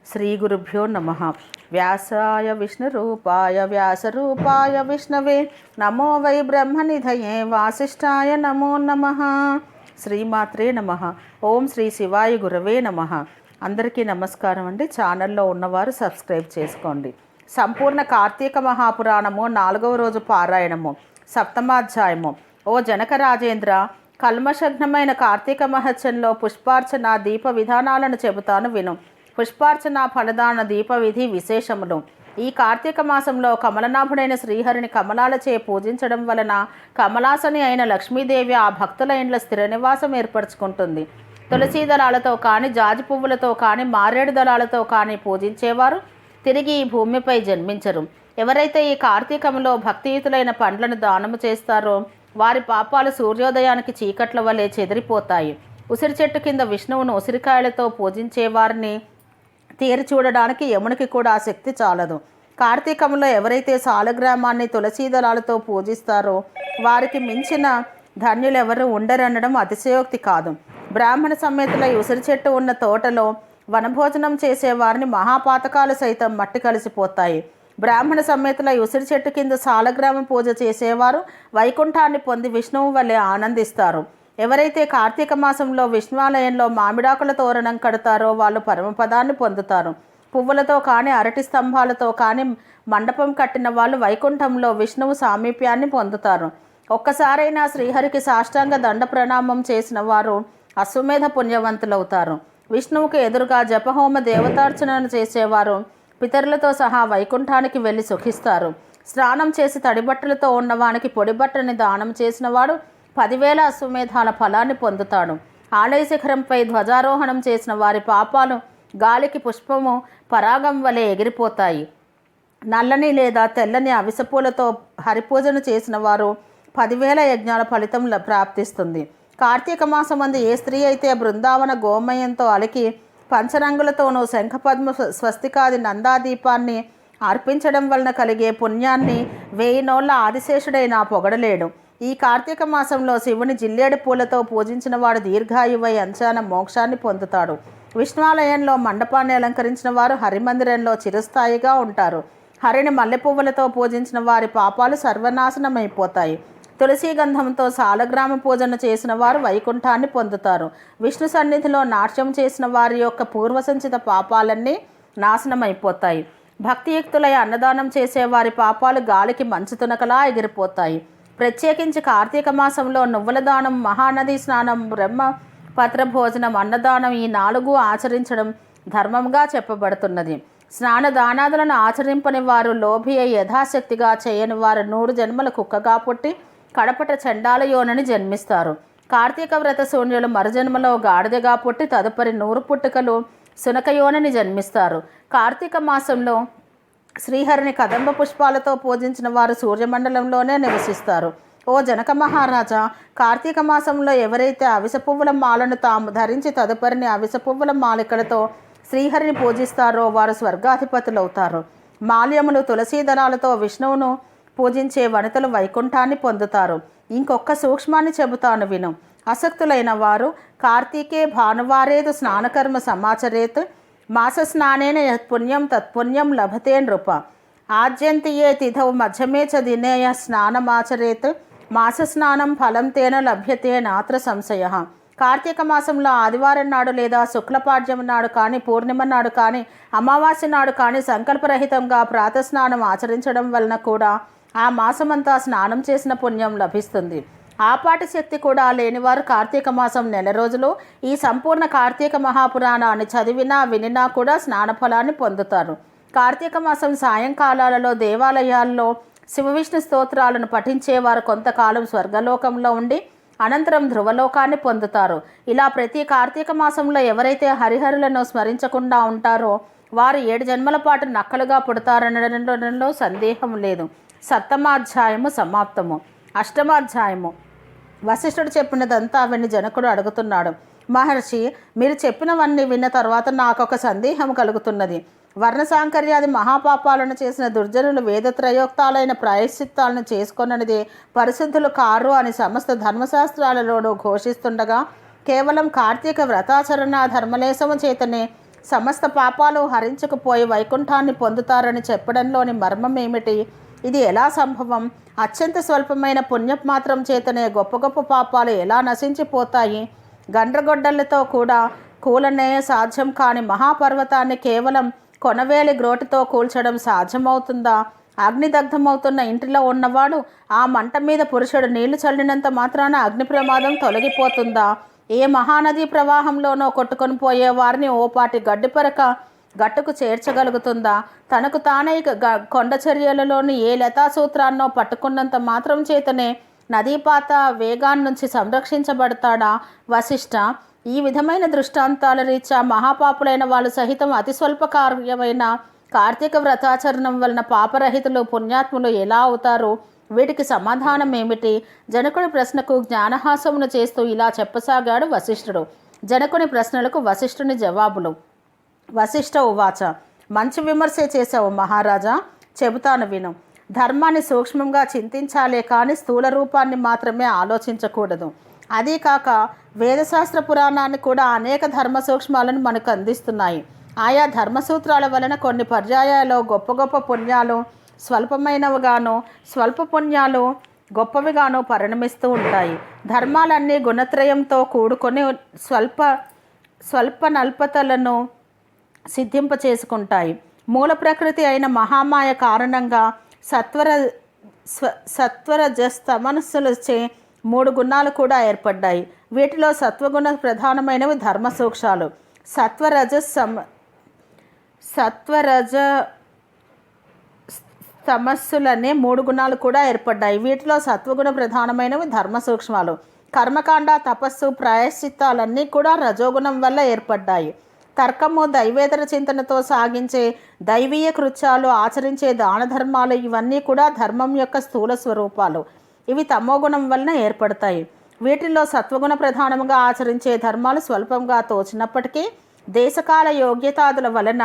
శ్రీ గురుభ్యో నమ. వ్యాసాయ విష్ణురూపాయ వ్యాసరూపాయ విష్ణవే నమో వై బ్రహ్మనిధయే వాసిష్ఠాయ నమో నమ. శ్రీమాత్రే నమ. ఓం శ్రీ శివాయ గురవే నమ. అందరికీ నమస్కారం అండి. ఛానల్లో ఉన్నవారు సబ్స్క్రైబ్ చేసుకోండి. సంపూర్ణ కార్తీక మహాపురాణము 4వ రోజు పారాయణము, సప్తమాధ్యాయము. ఓ జనక రాజేంద్ర, కల్మషఘ్నమైన కార్తీక మహత్యంలో పుష్పార్చన దీప విధానాలను చెబుతాను విను. పుష్పార్చన ఫలదాన దీప విధి విశేషములు. ఈ కార్తీక మాసంలో కమలనాభుడైన శ్రీహరిని కమలాలచే పూజించడం వలన కమలాసని అయిన లక్ష్మీదేవి ఆ భక్తుల ఇండ్ల స్థిర నివాసం ఏర్పరచుకుంటుంది. తులసీ దళాలతో కానీ, జాజి పువ్వులతో కానీ, మారేడు దళాలతో కానీ పూజించేవారు తిరిగి ఈ భూమిపై జన్మించరు. ఎవరైతే ఈ కార్తీకంలో భక్తియుతులైన పండ్లను దానము చేస్తారో వారి పాపాలు సూర్యోదయానికి చీకట్ల వలె చెదిరిపోతాయి. ఉసిరి చెట్టు కింద విష్ణువును ఉసిరికాయలతో పూజించే వారిని తీరి చూడడానికి యమునికి కూడా ఆ శక్తి చాలదు. కార్తీకంలో ఎవరైతే సాలగ్రామాన్ని తులసీ దళాలతో పూజిస్తారో వారికి మించిన ధన్యులెవరూ ఉండరనడం అతిశయోక్తి కాదు. బ్రాహ్మణ సమేతులై ఉసిరి చెట్టు ఉన్న తోటలో వనభోజనం చేసేవారిని మహాపాతకాలు సైతం మట్టి కలిసిపోతాయి. బ్రాహ్మణ సమేతులై ఉసిరి చెట్టు కింద సాలగ్రామ పూజ చేసేవారు వైకుంఠాన్ని పొంది విష్ణువు వల్లే ఆనందిస్తారు. ఎవరైతే కార్తీక మాసంలో విష్ణువాలయంలో మామిడాకుల తోరణం కడతారో వాళ్ళు పరమపదాన్ని పొందుతారు. పువ్వులతో కానీ, అరటి స్తంభాలతో కానీ మండపం కట్టిన వాళ్ళు వైకుంఠంలో విష్ణువు సామీప్యాన్ని పొందుతారు. ఒక్కసారైనా శ్రీహరికి సాష్టాంగ దండ ప్రణామం చేసిన వారు అశ్వమేధ పుణ్యవంతులవుతారు. విష్ణువుకు ఎదురుగా జపహోమ దేవతార్చనను చేసేవారు పితరులతో సహా వైకుంఠానికి వెళ్ళి సుఖిస్తారు. స్నానం చేసి తడిబట్టలతో ఉన్నవానికి పొడిబట్టని దానం చేసినవాడు 10,000 అశ్వమేధాల ఫలాన్ని పొందుతాడు. ఆలయ శిఖరంపై ధ్వజారోహణం చేసిన వారి పాపాలు గాలికి పుష్పము పరాగం వలె ఎగిరిపోతాయి. నల్లని లేదా తెల్లని అవిసపూలతో హరిపూజను చేసిన వారు 10,000 యజ్ఞాల ఫలితం ప్రాప్తిస్తుంది. కార్తీక మాసమందు ఏ స్త్రీ అయితే బృందావన గోమయంతో అలికి పంచరంగులతోనూ శంఖపద్మ స్వస్తికాది నందాదీపాన్ని అర్పించడం వలన కలిగే పుణ్యాన్ని 1000 నోళ్ల ఆదిశేషుడైనా పొగడలేడు. ఈ కార్తీక మాసంలో శివుని జిల్లేడు పూలతో పూజించిన వాడు దీర్ఘాయువై అంచాన మోక్షాన్ని పొందుతాడు. విష్ణువాలయంలో మండపాన్ని అలంకరించిన వారు హరిమందిరంలో చిరస్థాయిగా ఉంటారు. హరిని మల్లెపువ్వులతో పూజించిన వారి పాపాలు సర్వనాశనమైపోతాయి. తులసీ గంధంతో సాలగ్రామ పూజను చేసిన వారు వైకుంఠాన్ని పొందుతారు. విష్ణు సన్నిధిలో నాట్యం చేసిన వారి యొక్క పూర్వసంచిత పాపాలన్నీ నాశనమైపోతాయి. భక్తియుక్తులై అన్నదానం చేసే వారి పాపాలు గాలికి మంచు తునకలా ఎగిరిపోతాయి. ప్రత్యేకించి కార్తీక మాసంలో నువ్వుల దానం, మహానది స్నానం, బ్రహ్మపత్ర భోజనం, అన్నదానం ఈ 4 ఆచరించడం ధర్మంగా చెప్పబడుతున్నది. స్నాన దానాదులను ఆచరింపని వారు లోభి అయి యథాశక్తిగా చేయని వారు 100 జన్మల కుక్కగా పుట్టి కడపట చండాల యోనని జన్మిస్తారు. కార్తీక వ్రత శూన్యులు మరుజన్మలో గాడిదగా పుట్టి తదుపరి 100 పుట్టుకలు సునకయోనని జన్మిస్తారు. కార్తీక మాసంలో శ్రీహరిని కదంబ పుష్పాలతో పూజించిన వారు సూర్యమండలంలోనే నివసిస్తారు. ఓ జనక మహారాజా, కార్తీక మాసంలో ఎవరైతే అవిస పువ్వుల మాలను తాము ధరించి తదుపరిని అవిస పువ్వుల మాలికలతో శ్రీహరిని పూజిస్తారో వారు స్వర్గాధిపతులవుతారు. మాల్యములు తులసీ దళాలతో విష్ణువును పూజించే వనితలు వైకుంఠాన్ని పొందుతారు. ఇంకొక సూక్ష్మాన్ని చెబుతాను విను. అసక్తులైన వారు కార్తీకే భానువారేదు స్నానకర్మ సమాచరేత్ మాస స్నానేన యత్పుణ్యం తత్పుణ్యం లభతే నృప ఆద్యంతియే తిథౌ మధ్యమే చ దినేయ స్నానమాచరేత్ మాస స్నానం ఫలం తేన లభ్యతే నాత్ర సంశయ. కార్తీక మాసంలో ఆదివారం నాడు లేదా శుక్లపాడ్యం నాడు కానీ, పూర్ణిమ నాడు కానీ, అమావాస్య నాడు కానీ సంకల్పరహితంగా ప్రాతస్నానం ఆచరించడం వలన కూడా ఆ మాసమంతా స్నానం చేసిన పుణ్యం లభిస్తుంది. ఆపాటి శక్తి కూడా లేనివారు కార్తీక మాసం 1 రోజులు ఈ సంపూర్ణ కార్తీక మహాపురాణాన్ని చదివినా వినినా కూడా స్నానఫలాన్ని పొందుతారు. కార్తీక మాసం సాయంకాలాలలో దేవాలయాల్లో శివ విష్ణు స్తోత్రాలను పఠించేవారు కొంతకాలం స్వర్గలోకంలో ఉండి అనంతరం ధ్రువలోకాన్ని పొందుతారు. ఇలా ప్రతి కార్తీక మాసంలో ఎవరైతే హరిహరులను స్మరించకుండా ఉంటారో వారు 7 జన్మల పాటు నక్కలుగా పుడతారనడంలో సందేహం లేదు. సప్తమాధ్యాయము సమాప్తము. అష్టమాధ్యాయము. వశిష్ఠుడు చెప్పినదంతా విని జనకుడు అడుగుతున్నాడు, మహర్షి, మీరు చెప్పినవన్నీ విన్న తర్వాత నాకొక సందేహం కలుగుతున్నది. వర్ణసాంకర్యాది మహాపాపాలను చేసిన దుర్జనులు వేదత్రయోక్తాలైన ప్రాయశ్చిత్తాలను చేసుకొననిదే పరిశుద్ధులు కారు అని సమస్త ధర్మశాస్త్రాలలోనూ ఘోషిస్తుండగా కేవలం కార్తీక వ్రతాచరణ ధర్మలేశము చేతనే సమస్త పాపాలు హరించుకుపోయి వైకుంఠాన్ని పొందుతారని చెప్పడంలోని మర్మం ఏమిటి? ఇది ఎలా సంభవం? అత్యంత స్వల్పమైన పుణ్యం మాత్రం చేతనే గొప్ప గొప్ప పాపాలు ఎలా నశించిపోతాయి? గండ్రగొడ్డలతో కూడా కూలనే సాధ్యం కాని మహాపర్వతాన్ని కేవలం కొనవేలి గ్రోటితో కూల్చడం సాధ్యమవుతుందా? అగ్నిదగ్ధమవుతున్న ఇంటిలో ఉన్నవాడు ఆ మంట మీద పురుషుడు నీళ్లు చల్లినంత మాత్రాన అగ్ని ప్రమాదం తొలగిపోతుందా? ఏ మహానదీ ప్రవాహంలోనో కొట్టుకొని పోయే వారిని ఓపాటి గడ్డిపరక గట్టుకు చేర్చగలుగుతుందా? తనకు తానే కొండ చర్యలలోని ఏ లతాసూత్రాన్నో పట్టుకున్నంత మాత్రం చేతనే నదీపాత వేగాన్నించి సంరక్షించబడతాడా వశిష్ఠ? ఈ విధమైన దృష్టాంతాల రీత్యా మహాపాపులైన వాళ్ళు సహితం అతి స్వల్ప కార్యమైన కార్తీక వ్రతాచరణం వలన పాపరహితులు పుణ్యాత్ములు ఎలా అవుతారు? వీటికి సమాధానం ఏమిటి? జనకుని ప్రశ్నకు జ్ఞానహాసమును చేస్తూ ఇలా చెప్పసాగాడు వశిష్ఠుడు. జనకుని ప్రశ్నలకు వశిష్ఠుని జవాబులు. వశిష్ఠ ఉవాచ, మంచి విమర్శే చేశావు మహారాజా, చెబుతాను విను. ధర్మాన్ని సూక్ష్మంగా చింతించాలే కానీ స్థూల రూపాన్ని మాత్రమే ఆలోచించకూడదు. అదీ కాక వేదశాస్త్ర పురాణాన్ని కూడా అనేక ధర్మ సూక్ష్మాలను మనకు అందిస్తున్నాయి. ఆయా ధర్మసూత్రాల వలన కొన్ని పర్యాయాల్లో గొప్ప గొప్ప పుణ్యాలు స్వల్పమైనవిగాను, స్వల్ప పుణ్యాలు గొప్పవిగాను పరిణమిస్తూ ఉంటాయి. ధర్మాలన్నీ గుణత్రయంతో కూడుకొని స్వల్ప నల్పతలను సిద్ధింపచేసుకుంటాయి. మూల ప్రకృతి అయిన మహామాయ కారణంగా సత్వరజస్తమనస్సులచే 3 గుణాలు కూడా ఏర్పడ్డాయి. వీటిలో సత్వగుణ ప్రధానమైనవి ధర్మ సూక్ష్మాలు. సత్వరజ తమస్సులనే 3 గుణాలు కూడా ఏర్పడ్డాయి. వీటిలో సత్వగుణ ప్రధానమైనవి ధర్మ సూక్ష్మాలు. కర్మకాండ, తపస్సు, ప్రాయశ్చిత్తాలన్నీ కూడా రజోగుణం వల్ల ఏర్పడ్డాయి. తర్కము, దైవేతర చింతనతో సాగించే దైవీయ కృత్యాలు, ఆచరించే దాన ధర్మాలు ఇవన్నీ కూడా ధర్మం యొక్క స్థూల స్వరూపాలు. ఇవి తమోగుణం వలన ఏర్పడతాయి. వీటిల్లో సత్వగుణ ప్రధానంగా ఆచరించే ధర్మాలు స్వల్పంగా తోచినప్పటికీ దేశకాల యోగ్యతాదుల వలన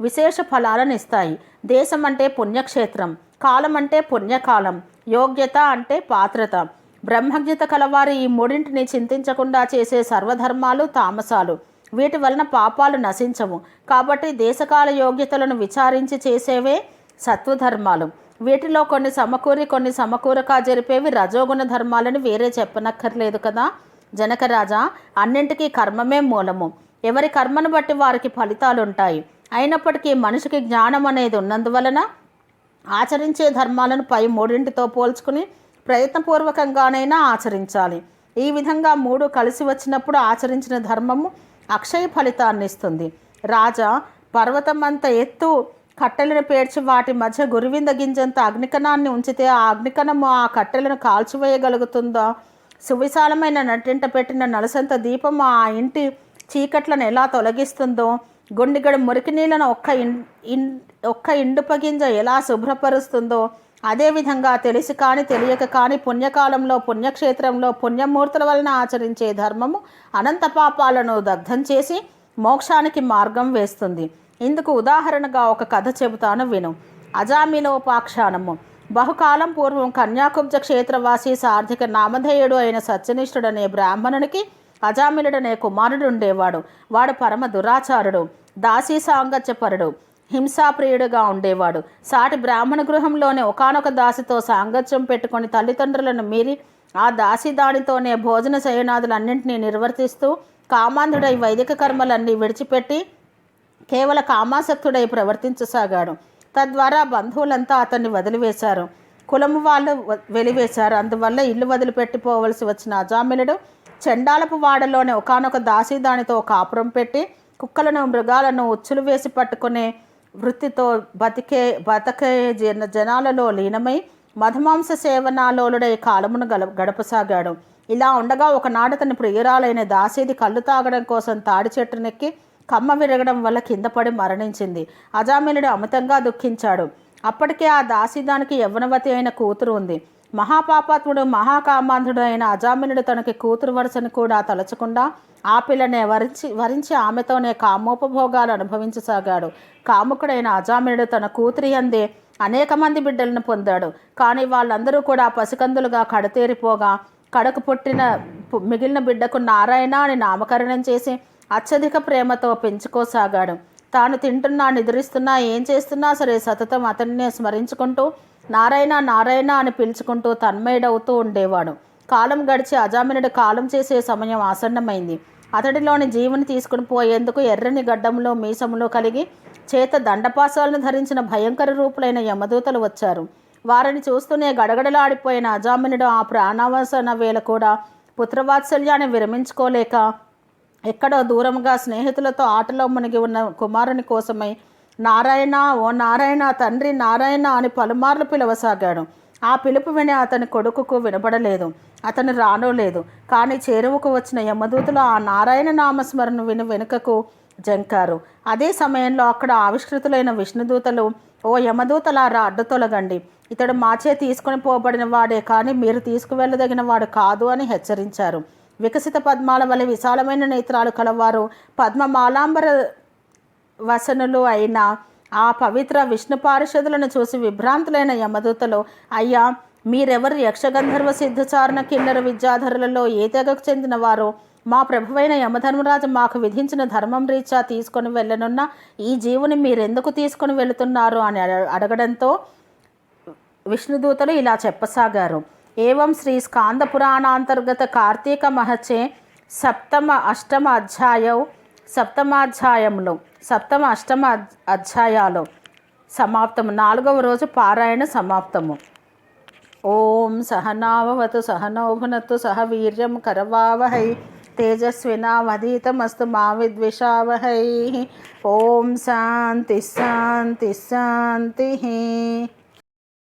విశేష ఫలాలను ఇస్తాయి. దేశం అంటే పుణ్యక్షేత్రం, కాలం అంటే పుణ్యకాలం, యోగ్యత అంటే పాత్రత. బ్రహ్మజ్ఞత కలవారు ఈ మూడింటిని చింతించకుండా చేసే సర్వధర్మాలు తామసాలు. వీటి వలన పాపాలు నశించవు. కాబట్టి దేశకాల యోగ్యతలను విచారించి చేసేవే సత్వధర్మాలు. వీటిలో కొన్ని సమకూరి కొన్ని సమకూరక జరిపేవి రజోగుణ ధర్మాలను వేరే చెప్పనక్కర్లేదు కదా జనకరాజా. అన్నింటికీ కర్మమే మూలము. ఎవరి కర్మను బట్టి వారికి ఫలితాలుంటాయి. అయినప్పటికీ మనిషికి జ్ఞానం అనేది ఉన్నందువలన ఆచరించే ధర్మాలను పై మూడింటితో పోల్చుకుని ప్రయత్నపూర్వకంగానైనా ఆచరించాలి. ఈ విధంగా 3 కలిసి వచ్చినప్పుడు ఆచరించిన ధర్మము అక్షయ ఫలితాన్ని ఇస్తుంది. రాజా, పర్వతమంత ఎత్తు కట్టెలను పేర్చి వాటి మధ్య గురువింద గింజంత అగ్నికణాన్ని ఉంచితే ఆ అగ్నికణము ఆ కట్టెలను కాల్చివేయగలుగుతుందా? సువిశాలమైన నటింట పెట్టిన నలసంత దీపం ఆ ఇంటి చీకట్లను ఎలా తొలగిస్తుందో, గుండిగడు మురికి నీళ్ళను ఒక్క ఇండుపగింజ ఎలా శుభ్రపరుస్తుందో, అదేవిధంగా తెలిసి కానీ తెలియక కానీ పుణ్యకాలంలో పుణ్యక్షేత్రంలో పుణ్యమూర్తుల వలన ఆచరించే ధర్మము అనంత పాపాలను దగ్ధం చేసి మోక్షానికి మార్గం వేస్తుంది. ఇందుకు ఉదాహరణగా ఒక కథ చెబుతాను విను. అజామిలోపాఖ్యానము. బహుకాలం పూర్వం కన్యాకుబ్జ క్షేత్రవాసి సార్థిక నామధేయుడు అయిన సత్యనిష్ఠుడనే బ్రాహ్మణునికి అజామిలుడనే కుమారుడు ఉండేవాడు. వాడు పరమ దురాచారుడు, దాసీ సాంగత్యపరుడు, హింసాప్రియుడుగా ఉండేవాడు. సాటి బ్రాహ్మణ గృహంలోనే ఒకానొక దాసితో సాంగత్యం పెట్టుకొని తల్లిదండ్రులను మీరి ఆ దాసి దానితోనే భోజన శయనాదులన్నింటినీ నిర్వర్తిస్తూ కామాంధుడై వైదిక కర్మలన్నీ విడిచిపెట్టి కేవల కామాసక్తుడై ప్రవర్తించసాగాడు. తద్వారా బంధువులంతా అతన్ని వదిలివేశారు. కులము వాళ్ళు వెలివేశారు. అందువల్ల ఇల్లు వదిలిపెట్టిపోవలసి వచ్చిన అజామిలుడు చెండాలపు వాడలోనే ఒకానొక దాసి దానితో కాపురం పెట్టి కుక్కలను మృగాలను ఉచ్చులు వేసి పట్టుకునే వృత్తితో బతకే జనాలలో లీనమై మధుమాంస సేవనాలోలుడై కాలమును గడపసాగాడు. ఇలా ఉండగా ఒకనాడు తన ప్రియురాలైన దాసీది కళ్ళు తాగడం కోసం తాడి చెట్టునెక్కి కమ్మ విరగడం వల్ల కింద పడి మరణించింది. అజామిలుడు అమితంగా దుఃఖించాడు. అప్పటికే ఆ దాసీదానికి యవ్వనవతి అయిన కూతురు ఉంది. మహాపాపాత్ముడు మహాకామాంధుడు అయిన అజామిలుడు తనకి కూతురు వరుసను కూడా తలచకుండా ఆ పిల్లనే వరించి ఆమెతోనే కామోపభోగాలు అనుభవించసాగాడు. కాముకుడైన అజామిలుడు తన కూతురి అందే అనేక మంది బిడ్డలను పొందాడు. కానీ వాళ్ళందరూ కూడా పసికందులుగా కడతేరిపోగా కడకు పుట్టిన మిగిలిన బిడ్డకు నారాయణ అని నామకరణం చేసి అత్యధిక ప్రేమతో పెంచుకోసాగాడు. తాను తింటున్నా, నిద్రిస్తున్నా, ఏం చేస్తున్నా సరే సతతం అతన్నే స్మరించుకుంటూ నారాయణ నారాయణ అని పిలుచుకుంటూ తన్మయుడవుతూ ఉండేవాడు. కాలం గడిచి అజామినుడు కాలం చేసే సమయం ఆసన్నమైంది. అతడిలోని జీవుని తీసుకుని పోయేందుకు ఎర్రని గడ్డంలో మీసములో కలిగి చేత దండపాసాలను ధరించిన భయంకర రూపులైన యమదూతలు వచ్చారు. వారిని చూస్తూనే గడగడలాడిపోయిన అజామినుడు ఆ ప్రాణావసన వేళ కూడా పుత్రవాత్సల్యాన్ని విరమించుకోలేక ఎక్కడో దూరంగా స్నేహితులతో ఆటలో మునిగి ఉన్న కుమారుని కోసమై నారాయణ, ఓ నారాయణ, తండ్రి నారాయణ అని పలుమార్లు పిలవసాగాడు. ఆ పిలుపు విని అతని కొడుకుకు వినపడలేదు. అతను రానోలేదు. కానీ చేరువకు వచ్చిన యమదూతలు ఆ నారాయణ నామస్మరణ విని వెనుకకు జంకారు. అదే సమయంలో అక్కడ ఆవిష్కృతులైన విష్ణుదూతలు, ఓ యమదూతలారా, అడ్డు తొలగండి, ఇతడు మాచే తీసుకుని పోబడిన వాడే కానీ మీరు తీసుకువెళ్ళదగిన వాడు కాదు అని హెచ్చరించారు. వికసిత పద్మాల వలె విశాలమైన నేత్రాలు కలవారు, పద్మమాలాంబర వసనులు అయిన ఆ పవిత్ర విష్ణు పారిషదులను చూసి విభ్రాంతులైన యమదూతలు, అయ్యా, మీరెవరు? యక్షగంధర్వ సిద్ధచారణ కిన్నర విద్యాధరులలో ఏ తెగకు చెందిన వారు? మా ప్రభువైన యమధర్మరాజు మాకు విధించిన ధర్మం రీత్యా తీసుకొని వెళ్ళనున్న ఈ జీవుని మీరెందుకు తీసుకొని వెళుతున్నారు అని అడగడంతో విష్ణుదూతలు ఇలా చెప్పసాగారు. ఏవం శ్రీ స్కాంద పురాణాంతర్గత కార్తీక మహచే సప్తమ అష్టమ అధ్యాయాలు సమాప్తము. 4వ రోజు పారాయణ సమాప్తము. ఓం సహనావవతు సహనౌ భునత్తు సహ వీర్యం కరవావహై తేజస్వినావధీతమస్తు మా విద్విషావహై. ఓం శాంతి శాంతి శాంతి.